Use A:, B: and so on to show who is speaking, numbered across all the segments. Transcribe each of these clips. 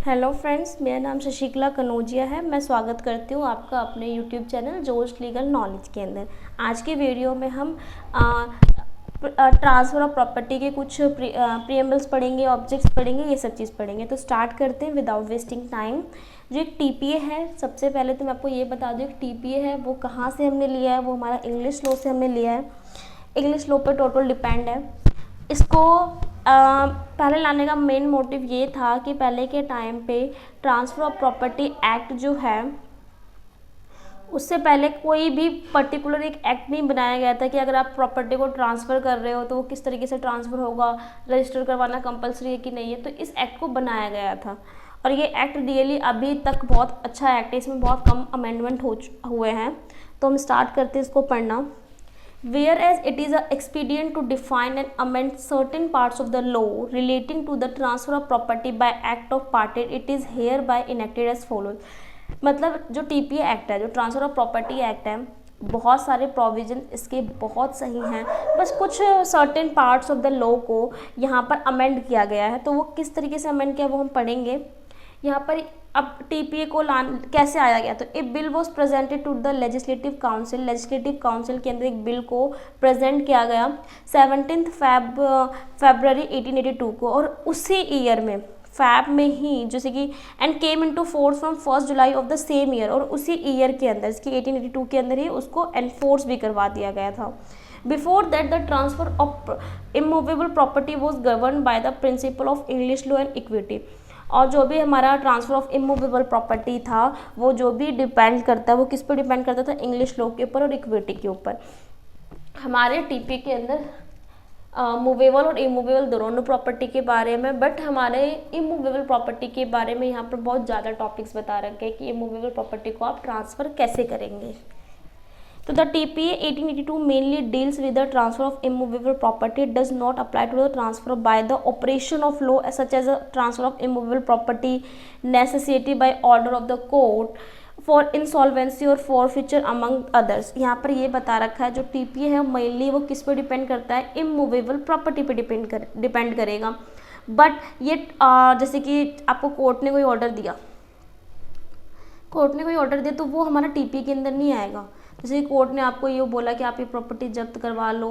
A: Hello friends, मेरा नाम शशिकला कनौजिया है। मैं स्वागत करती हूँ आपका अपने यूट्यूब चैनल जोश लीगल नॉलेज के अंदर। आज के वीडियो में हम ट्रांसफ़र ऑफ प्रॉपर्टी के कुछ प्रीएम्बल्स पढ़ेंगे, ऑब्जेक्ट्स पढ़ेंगे, ये सब चीज़ पढ़ेंगे। तो स्टार्ट करते हैं विदाउट वेस्टिंग टाइम। जो एक टीपीए है, सबसे पहले तो मैं आपको ये बता दूँ, एक टीपीए है वो कहाँ से हमने लिया है, वो हमारा इंग्लिश लॉ से हमने लिया है। इंग्लिश लॉ पर टोटल डिपेंड है। इसको पहले लाने का मेन मोटिव ये था कि पहले के टाइम पे ट्रांसफ़र ऑफ प्रॉपर्टी एक्ट जो है, उससे पहले कोई भी पर्टिकुलर एक एक्ट नहीं बनाया गया था कि अगर आप प्रॉपर्टी को ट्रांसफ़र कर रहे हो तो वो किस तरीके से ट्रांसफ़र होगा, रजिस्टर करवाना कंपलसरी है कि नहीं है। तो इस एक्ट को बनाया गया था और ये एक्ट रियली अभी तक बहुत अच्छा एक्ट है। इसमें बहुत कम अमेंडमेंट हुए हैं। तो हम स्टार्ट करते हैं इसको पढ़ना। Whereas it is expedient to define and amend certain parts of the law relating to the transfer of property by act of parties, it is hereby enacted as follows। मतलब जो टीपीए एक्ट है, जो transfer of property act है, बहुत सारे provision इसके बहुत सही हैं, बस कुछ certain parts of the law को यहाँ पर अमेंड किया गया है। तो वो किस तरीके से अमेंड किया वो हम पढ़ेंगे यहाँ पर। अब टीपीए को कैसे आया गया, तो a bill was presented to the legislative council. Legislative council के अंदर एक बिल को प्रेजेंट किया गया 17 फरवरी 1882 को, और उसी ईयर में फैब में ही जैसे कि and came into force from 1 July of the same year, और उसी ईयर के अंदर, इसकी 1882 के अंदर ही उसको एनफोर्स भी करवा दिया गया था। Before that the transfer of immovable property was govern by the principle of English law and equity. और जो भी हमारा ट्रांसफ़र ऑफ इमूवेबल प्रॉपर्टी था, वो जो भी डिपेंड करता है, वो किस पर डिपेंड करता था, इंग्लिश लॉ के ऊपर और इक्विटी के ऊपर। हमारे टीपी के अंदर मूवेबल और इमूवेबल दोनों प्रॉपर्टी के बारे में, बट हमारे इमूवेबल प्रॉपर्टी के बारे में यहाँ पर बहुत ज़्यादा टॉपिक्स बता रखे हैं कि इमूवेबल प्रॉपर्टी को आप ट्रांसफ़र कैसे करेंगे। तो the TPA 1882 mainly deals with the transfer of immovable property. It does not apply to the transfer by the operation of law such as a transfer of immovable property necessity by order of the court for insolvency or forfeiture among others। यहाँ पर ये बता रखा है जो TPA है mainly वो किस पे डिपेंड करता है, इमूवेबल प्रॉपर्टी पे डिपेंड करेगा। बट ये जैसे कि आपको कोर्ट ने कोई ऑर्डर दिया, तो वो हमारा टीपीए के अंदर नहीं आएगा। जैसे कोर्ट ने आपको ये बोला कि आप ये प्रॉपर्टी जब्त करवा लो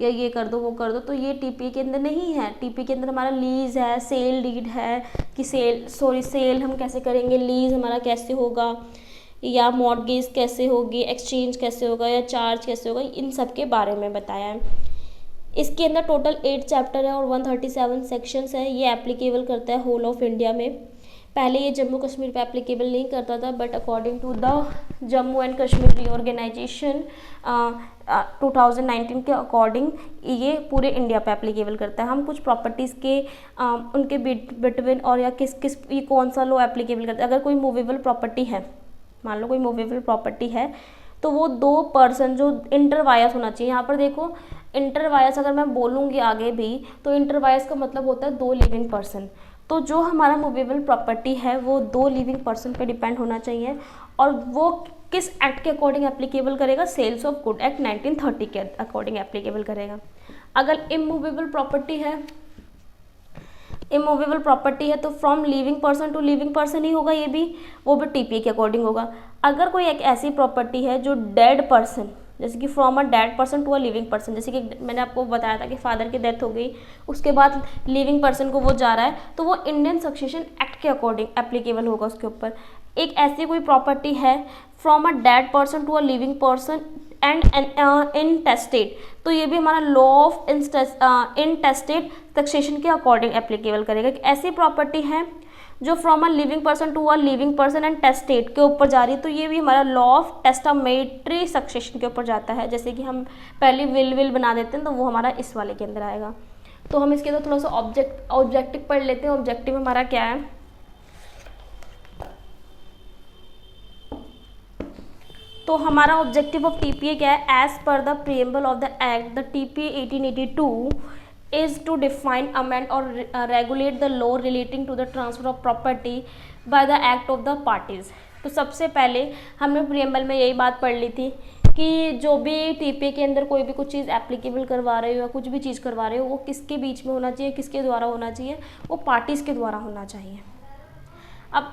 A: या ये कर दो वो कर दो, तो ये टीपीए के अंदर नहीं है। टीपीए के अंदर हमारा लीज है, सेल डीड है कि सेल हम कैसे करेंगे, लीज हमारा कैसे होगा, या मॉर्गेज कैसे होगी, एक्सचेंज कैसे होगा, या चार्ज कैसे होगा, इन सब के बारे में बताया है। इसके अंदर टोटल 8 चैप्टर है और 137 सेक्शंस है। ये एप्लीकेबल करता है होल ऑफ इंडिया में। पहले ये जम्मू कश्मीर पे एप्लीकेबल नहीं करता था, but according to the Jammu and Kashmir reorganisation 2019 के अकॉर्डिंग ये पूरे इंडिया पे एप्लीकेबल करता है। हम कुछ प्रॉपर्टीज़ के उनके बिटवीन और या किस ये कौन सा लॉ एप्लीकेबल करता है। अगर कोई मूवेबल प्रॉपर्टी है, मान लो कोई मूवेबल प्रॉपर्टी है, तो वो 2 पर्सन जो इंटरवायस होना चाहिए। यहाँ पर देखो इंटरवायस अगर मैं बोलूँगी आगे भी, तो इंटरवायस का मतलब होता है 2 लिविंग पर्सन। तो जो हमारा मूवेबल प्रॉपर्टी है वो 2 लिविंग पर्सन पे डिपेंड होना चाहिए, और वो किस एक्ट के अकॉर्डिंग एप्लीकेबल करेगा, सेल्स ऑफ गुड एक्ट 1930 के अकॉर्डिंग एप्लीकेबल करेगा। अगर इमूवेबल प्रॉपर्टी है तो from living person to living person ही होगा, ये भी वो भी टीपीए के अकॉर्डिंग होगा। अगर कोई एक ऐसी प्रॉपर्टी है जो डेड पर्सन, जैसे कि from a dead person to a living person, जैसे कि मैंने आपको बताया था कि फादर की डेथ हो गई, उसके बाद लिविंग पर्सन को वो जा रहा है, तो वो इंडियन सक्सेशन एक्ट के अकॉर्डिंग एप्लीकेबल होगा उसके ऊपर। एक ऐसी कोई प्रॉपर्टी है from a dead person to a living person and intestate, तो ये भी हमारा लॉ ऑफ इनटेस्टेड सक्सेशन के अकॉर्डिंग एप्लीकेबल करेगा। ऐसी प्रॉपर्टी है जो from a living person to a living person and testate के ऊपर जा रही है, तो ये भी हमारा लॉ ऑफ टेस्टामेटरी सक्सेशन के ऊपर जाता है। जैसे कि हम पहले विल बना देते हैं, तो वो हमारा इस वाले के अंदर आएगा। तो हम इसके अंदर थोड़ा सा ऑब्जेक्टिव पढ़ लेते हैं। ऑब्जेक्टिव हमारा क्या है, तो हमारा ऑब्जेक्टिव ऑफ टीपीए क्या है, as per the preamble of the act the TPA 1882 is to define, amend or regulate the law relating to the transfer of property by the act of the parties। तो सबसे पहले हमने preamble में यही बात पढ़ ली थी कि जो भी टीपीए के अंदर कोई भी कुछ चीज़ एप्लीकेबल करवा रहे हो या कुछ भी चीज़ करवा रहे हो, वो किसके बीच में होना चाहिए, किसके द्वारा होना चाहिए, वो पार्टीज़ के द्वारा होना चाहिए। अब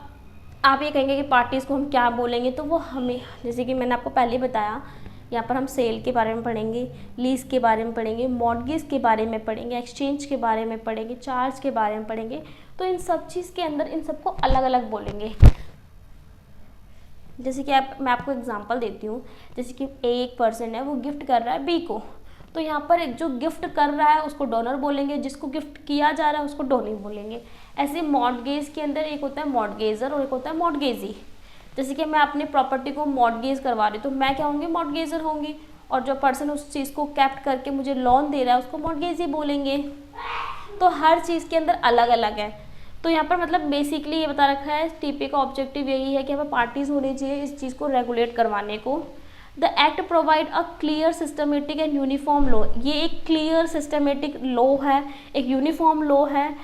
A: आप ये कहेंगे कि पार्टीज़ को हम क्या बोलेंगे, तो वो हमें, जैसे कि मैंने आपको पहले ही बताया, यहाँ पर हम सेल के बारे में पढ़ेंगे, लीज के बारे में पढ़ेंगे, मॉर्गेज के बारे में पढ़ेंगे, एक्सचेंज के बारे में पढ़ेंगे, चार्ज के बारे में पढ़ेंगे। तो इन सब चीज़ के अंदर इन सबको अलग अलग बोलेंगे। जैसे कि मैं आपको एग्जांपल देती हूँ, जैसे कि एक पर्सन है वो गिफ्ट कर रहा है बी को, तो यहाँ पर एक जो गिफ्ट कर रहा है उसको डोनर बोलेंगे, जिसको गिफ्ट किया जा रहा है उसको डोनी बोलेंगे। ऐसे मॉर्गेज के अंदर एक होता है मॉर्गेजर और एक होता है मॉर्गेजी। जैसे कि मैं अपनी प्रॉपर्टी को मॉर्गेज करवा रही हूँ, तो मैं क्या होंगी, मॉर्गेजर होंगी, और जो पर्सन उस चीज़ को कैप्ट करके मुझे लोन दे रहा है उसको मॉर्गेजी बोलेंगे। तो हर चीज़ के अंदर अलग अलग है। तो यहाँ पर मतलब बेसिकली ये बता रखा है, टीपीए का ऑब्जेक्टिव यही है कि हमें पार्टीज होनी चाहिए इस चीज़ को रेगुलेट करवाने को। The act provide a clear systematic and uniform law. ये एक क्लियर सिस्टमेटिक लॉ है, एक यूनिफॉर्म लॉ है।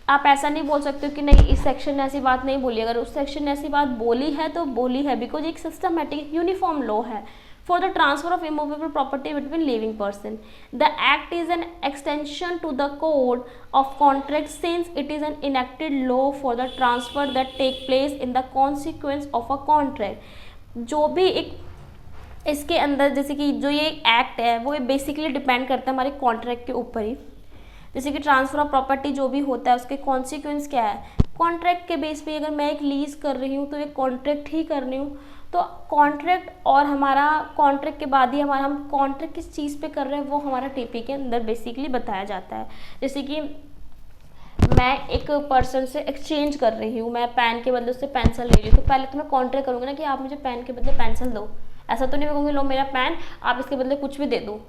A: आप ऐसा नहीं बोल सकते हो कि नहीं इस सेक्शन ने ऐसी बात नहीं बोली, अगर उस सेक्शन ने ऐसी बात बोली है तो बोली है, बिकॉज एक सिस्टमेटिक यूनिफॉर्म लॉ है for the transfer of immovable property between living person. The act is an extension to the code of contract since it is an enacted law for the transfer that take place in the consequence of a contract. जो भी एक इसके अंदर, जैसे कि जो ये act है वो बेसिकली डिपेंड करता है हमारे कॉन्ट्रैक्ट के ऊपर ही। जैसे कि ट्रांसफर ऑफ प्रॉपर्टी जो भी होता है उसके कॉन्सिक्वेंस क्या है, कॉन्ट्रैक्ट के बेस पे। अगर मैं एक लीज कर रही हूँ तो एक कॉन्ट्रैक्ट ही कर रही हूँ, तो कॉन्ट्रैक्ट और हमारा कॉन्ट्रैक्ट के बाद ही हमारा, हम कॉन्ट्रैक्ट किस चीज़ पे कर रहे हैं वो हमारा टीपी के अंदर बेसिकली बताया जाता है। जैसे कि मैं एक पर्सन से एक्सचेंज कर रही हूँ, मैं पेन के बदले उससे पेंसिल ले रही हूँ, तो पहले तो मैं कॉन्ट्रैक्ट करूँगी ना कि आप मुझे पेन के बदले पेंसिल दो। ऐसा तो नहीं मैं कहूँगी लो मेरा पेन, आप इसके बदले कुछ भी दे दो।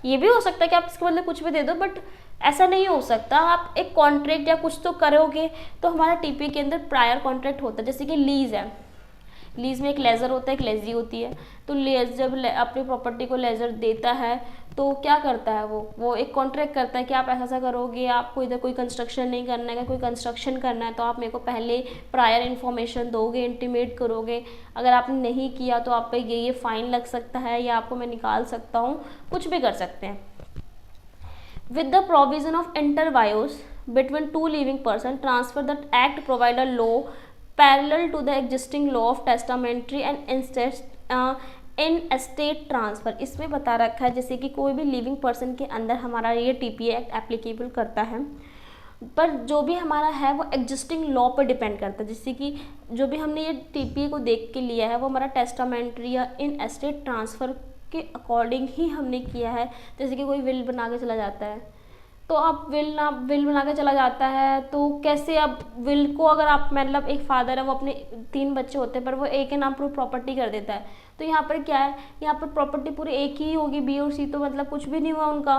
A: ये भी हो सकता है कि आप इसके बदले कुछ भी दे दो, बट ऐसा नहीं हो सकता। आप एक कॉन्ट्रैक्ट या कुछ तो करोगे। तो हमारा टीपी के अंदर प्रायर कॉन्ट्रैक्ट होता है। जैसे कि लीज है, लीज में एक लेजर होता है, एक लेजी होती है। तो जब अपनी प्रॉपर्टी को लेजर देता है तो क्या करता है, वो एक कॉन्ट्रैक्ट करता है कि आप ऐसा ऐसा करोगे, आपको इधर कोई कंस्ट्रक्शन नहीं करना है, कोई कंस्ट्रक्शन करना है तो आप मेरे को पहले प्रायर इन्फॉर्मेशन दोगे, इंटीमेट करोगे। अगर आपने नहीं किया तो आप पे ये फाइन लग सकता है या आपको मैं निकाल सकता हूँ, कुछ भी कर सकते हैं। With the provision of interviews between two living persons, transfer the act provide a law parallel to the existing law of testamentary and in estate transfer। इसमें बता रखा है जैसे कि कोई भी लिविंग पर्सन के अंदर हमारा ये टीपीए एक्ट एप्लीकेबल करता है, पर जो भी हमारा है वो एग्जिस्टिंग लॉ पर डिपेंड करता है। जैसे कि जो भी हमने ये टीपीए को देख के लिया है वो हमारा टेस्टामेंट्री या इन एस्टेट ट्रांसफ़र के अकॉर्डिंग ही हमने किया है। जैसे कि कोई विल बना के चला जाता है, तो आप विल बना के चला जाता है तो कैसे, अब विल को अगर आप मतलब एक फादर है वो अपने 3 बच्चे होते हैं पर वो एक के नाम पर प्रॉपर्टी कर देता है, तो यहाँ पर क्या है, यहाँ पर प्रॉपर्टी पूरी एक ही होगी, बी और सी तो मतलब कुछ भी नहीं हुआ उनका।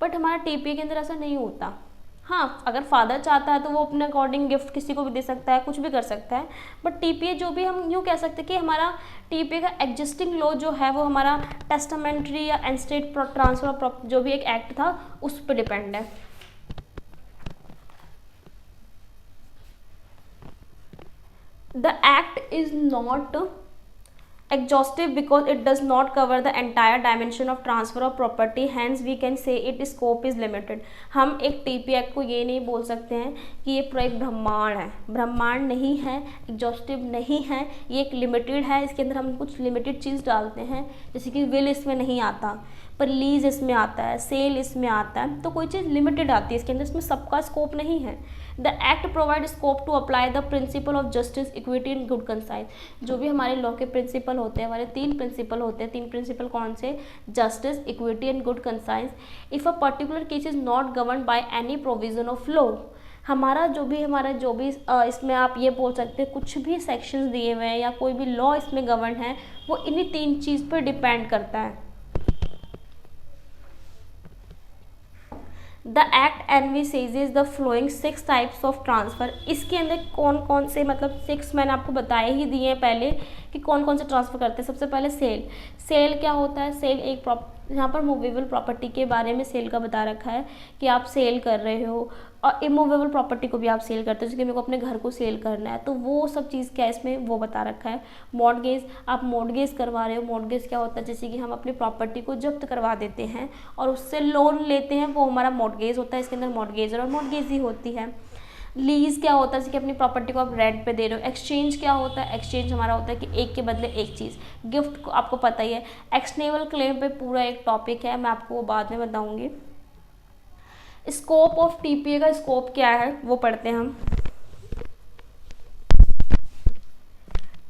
A: बट हमारा टीपीए के अंदर ऐसा नहीं होता। हाँ, अगर फादर चाहता है तो वो अपने अकॉर्डिंग गिफ्ट किसी को भी दे सकता है, कुछ भी कर सकता है। बट टीपीए जो भी, हम यूँ कह सकते हैं कि हमारा टीपीए का एग्जिस्टिंग लॉ जो है वो हमारा टेस्टामेंट्री या एस्टेट ट्रांसफर जो भी एक एक्ट था उस पर डिपेंड है। The act is not exhaustive because it does not cover the entire dimension of transfer of property, hence we can say its scope is limited। हम एक टीपी एक्ट को ये नहीं बोल सकते हैं कि ये पूरा एक ब्रह्मांड है, ब्रह्मांड नहीं है, एग्जॉस्टिव नहीं है, ये एक लिमिटेड है। इसके अंदर हम कुछ लिमिटेड चीज़ डालते हैं, जैसे कि विल इसमें नहीं आता, पर लीज इसमें आता है, सेल इसमें आता है, तो कोई चीज़ लिमिटेड आती है इसके अंदर, इसमें सबका स्कोप नहीं है। The act provide scope to apply the principle of justice, equity and good conscience. जो भी हमारे लॉ के प्रिंसिपल होते हैं, हमारे 3 प्रिंसिपल होते हैं। 3 प्रिंसिपल कौन से, justice, equity and good conscience. If a particular case is not govern by any provision of law, हमारा जो भी इसमें आप ये बोल सकते हैं कुछ भी सेक्शंस दिए हुए हैं या कोई भी लॉ इसमें गवर्न है वो इन्हीं 3 चीज़ पर डिपेंड करता है। The act envisages the flowing 6 types of transfer. इसके अंदर कौन कौन से, मतलब 6 मैंने आपको बताए ही दिए हैं पहले कि कौन कौन से ट्रांसफ़र करते हैं। सबसे पहले सेल। सेल क्या होता है, सेल एक यहाँ पर मूवेबल प्रॉपर्टी के बारे में सेल का बता रखा है कि आप सेल कर रहे हो, और इमूवेबल प्रॉपर्टी को भी आप सेल करते हो, जैसे कि मेरे को अपने घर को सेल करना है, तो वो सब चीज़ क्या है इसमें वो बता रखा है। मॉर्गेज, आप मॉर्गेज करवा रहे हो। मॉर्गेज क्या होता है, जैसे कि हम अपनी प्रॉपर्टी को जब्त करवा देते हैं और उससे लोन लेते हैं, वो हमारा मॉर्गेज होता है। इसके अंदर मॉर्गेजर और मॉर्गेजी होती है। लीज क्या होता है, जैसे कि अपनी प्रॉपर्टी को आप रेंट पे दे रहे हो। एक्सचेंज क्या होता है, एक्सचेंज हमारा होता है कि एक के बदले एक चीज़। गिफ्ट को आपको पता ही है। एक्शनेबल क्लेम पे पूरा एक टॉपिक है, मैं आपको वो बाद में बताऊंगी। स्कोप ऑफ टीपीए का स्कोप क्या है वो पढ़ते हैं हम।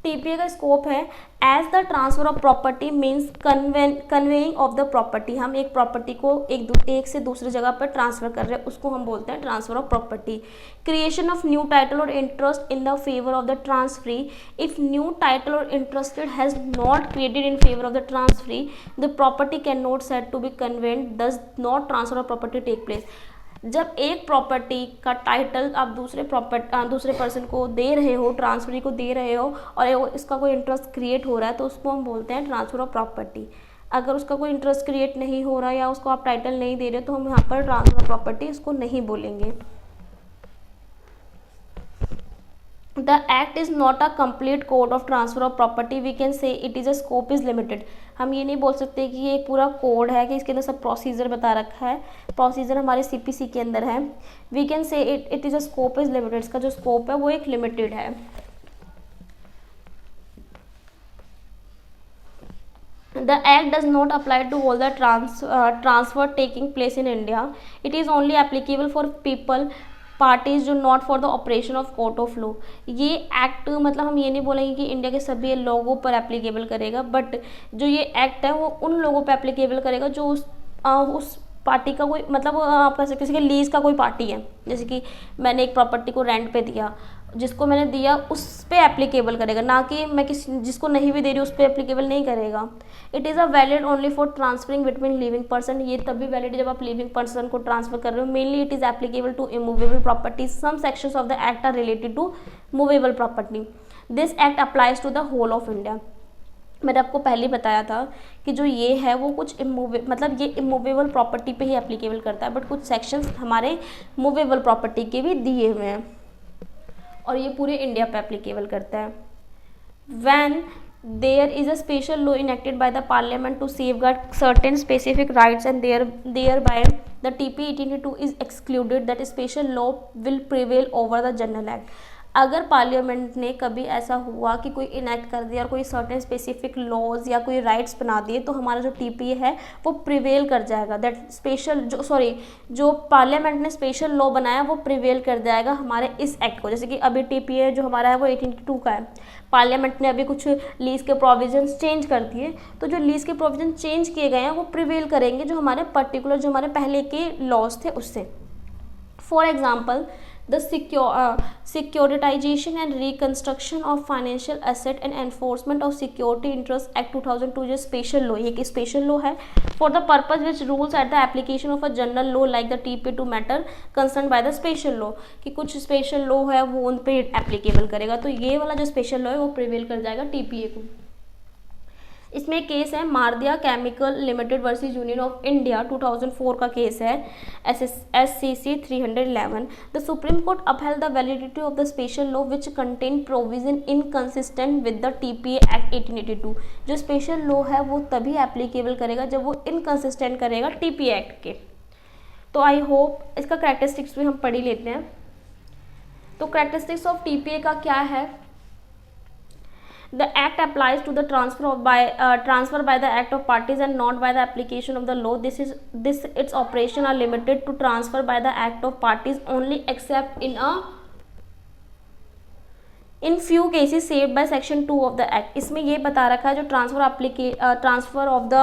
A: टीपीए का स्कोप है as the transfer of property means conveying of the property. हम एक प्रॉपर्टी को एक से दूसरी जगह पर ट्रांसफर कर रहे हैं, उसको हम बोलते हैं transfer of property. Creation of new title और interest in the favour of the transferee. If new title और interested has not created in favour of the transferee, the property can not said to be convent, does not transfer of property take place. जब एक property का title आप दूसरे person को दे रहे हो, transferee को दे रहे हो, और इसका कोई इंटरेस्ट क्रिएट हो रहा है, तो उसको हम बोलते हैं ट्रांसफर ऑफ प्रॉपर्टी। अगर उसका कोई इंटरेस्ट क्रिएट नहीं हो रहा या उसको आप टाइटल नहीं दे रहे तो हम यहाँ पर ट्रांसफर ऑफ प्रॉपर्टी इसको नहीं बोलेंगे। The act is not a complete code of transfer of property. We can say it is a scope is limited. हम ये नहीं बोल सकते कि ये एक पूरा कोड है कि इसके अंदर सब प्रोसीजर बता रखा है। प्रोसीजर हमारे सीपीसी के अंदर है। We can say it is a scope is limited. इसका जो स्कोप है वो एक लिमिटेड है। The act does not apply to all the transfer taking place in India. It is only applicable for people parties जो not for the operation of court of law. ये act मतलब हम ये नहीं बोलेंगे कि इंडिया के सभी लोगों पर एप्लीकेबल करेगा, बट जो ये एक्ट है वो उन लोगों पर एप्लीकेबल करेगा जो उस पार्टी का कोई मतलब आप कह सकते किसी के लीज का कोई पार्टी है। जैसे कि मैंने एक प्रॉपर्टी को रेंट पे दिया, जिसको मैंने दिया उस पे एप्लीकेबल करेगा, ना कि मैं जिसको नहीं भी दे रही उस पर एप्लीकेबल नहीं करेगा। It is a valid only for transferring between living person. ये तभी वैलिड जब आप लिविंग पर्सन को ट्रांसफर कर रहे हो। Mainly it is applicable to immovable property. Some sections of the act are related to movable property. This act applies to the whole of India. मैंने आपको पहले बताया था कि जो ये है वो कुछ मतलब ये इमूवेबल प्रॉपर्टी पे ही एप्लीकेबल करता है, बट कुछ सेक्शंस हमारे मूवेबल प्रॉपर्टी के भी दिए हुए हैं और ये पूरे इंडिया पे एप्लीकेबल करता है। When there is a special law enacted by the parliament to safeguard certain specific rights and thereby the TP 1882 is excluded, that special law will prevail over the general act. अगर parliament ने कभी ऐसा हुआ कि कोई enact कर दिया और कोई सर्टेन स्पेसिफिक लॉज या कोई राइट्स बना दिए, तो हमारा जो TPA है वो प्रिवेल कर जाएगा। दैट स्पेशल जो पार्लियामेंट ने स्पेशल लॉ बनाया वो प्रिवेल कर जाएगा हमारे इस एक्ट को। जैसे कि अभी TPA जो हमारा है वो 1882 का है, पार्लियामेंट ने अभी कुछ लीज के प्रोविजंस चेंज कर दिए, तो जो लीज के प्रोविजन चेंज किए गए हैं वो प्रिवेल करेंगे जो हमारे पर्टिकुलर जो हमारे पहले के लॉज थे उससे। For example the Securitization and Reconstruction of Financial Asset and Enforcement of Security Interest Act 2002 जो स्पेशल लॉ, ये स्पेशल लॉ है for the purpose which rules at the application of a general law like the TPA to matter concerned by the special law, कि कुछ special law है वो उन पे applicable करेगा। तो ये वाला जो स्पेशल लॉ है वो प्रिवेल कर जाएगा TPA को। इसमें केस है Mardia chemical limited versus union of India, 2004 का केस है, SCC 311। The supreme court upheld the validity of the special law which contain provision inconsistent with the TPA act 1882। जो स्पेशल लॉ है वो तभी एप्लीकेबल करेगा जब वो इनकंसिस्टेंट करेगा TPA एक्ट के। तो आई होप इसका कैरेक्टरिस्टिक्स भी हम पढ़ ही लेते हैं। तो कैरेक्टरिस्टिक्स ऑफ TPA का क्या है? The act applies to the transfer by the act of parties and not by the application of the law. Its operation are limited to transfer by the act of parties only except in few cases saved by section 2 of the act. इसमें ये बता रखा है जो transfer of the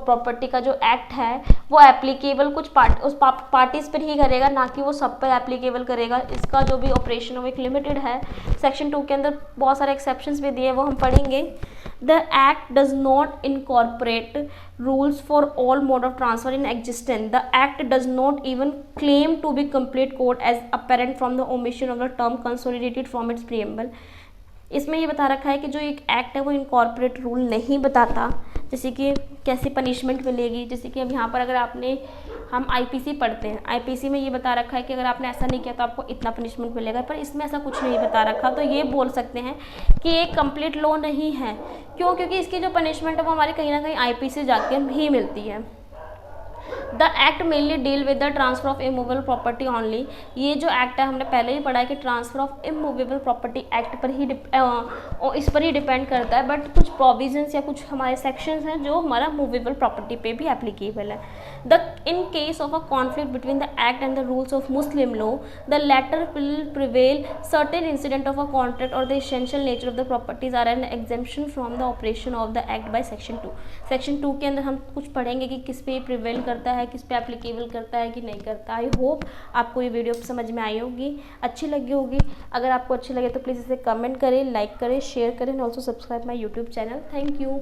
A: property का जो act है वो एप्लीकेबल कुछ पार्टीज पर ही करेगा, ना कि वो सब पर एप्लीकेबल करेगा। इसका जो भी ऑपरेशन है वो एक लिमिटेड है। सेक्शन 2 के अंदर बहुत सारे एक्सेप्शंस भी दिए हैं, वो हम पढ़ेंगे। The act does not incorporate rules for all mode of transfer in existence. The act does not even claim to be complete code as apparent from the omission of the term consolidated from its preamble. इसमें ये बता रखा है कि जो एक act है वो इनकॉर्पोरेट रूल नहीं बताता, जैसे कि कैसी पनिशमेंट मिलेगी। जैसे कि अब यहाँ पर अगर हम IPC पढ़ते हैं, IPC में ये बता रखा है कि अगर आपने ऐसा नहीं किया तो आपको इतना पनिशमेंट मिलेगा, पर इसमें ऐसा कुछ नहीं बता रखा। तो ये बोल सकते हैं कि ये कंप्लीट लॉ नहीं है। क्यों? क्योंकि इसकी जो पनिशमेंट है वो हमारे कहीं ना कहीं IPC जाके ही मिलती है। The act mainly deal with the transfer of immovable property only. ये जो एक्ट है हमने पहले ही पढ़ा है कि transfer of immovable property act पर ही इस पर ही डिपेंड करता है, बट कुछ प्रोविजंस या कुछ हमारे सेक्शंस हैं जो हमारा मूवेबल प्रॉपर्टी पे भी एप्लीकेबल है। The in case of a conflict between the act and the rules of Muslim law, the latter will prevail certain incident of a contract और the essential nature of the properties are an exemption from the operation of the act by section 2। Section 2 के अंदर हम कुछ पढ़ेंगे कि किस पे prevail करता है, किस पे एप्लीकेबल करता है कि नहीं करता। आई होप आपको ये वीडियो समझ में आई होगी, अच्छी लगी होगी। अगर आपको अच्छी लगे तो प्लीज़ इसे कमेंट करें, लाइक करें, शेयर करें and also subscribe my YouTube channel. Thank you.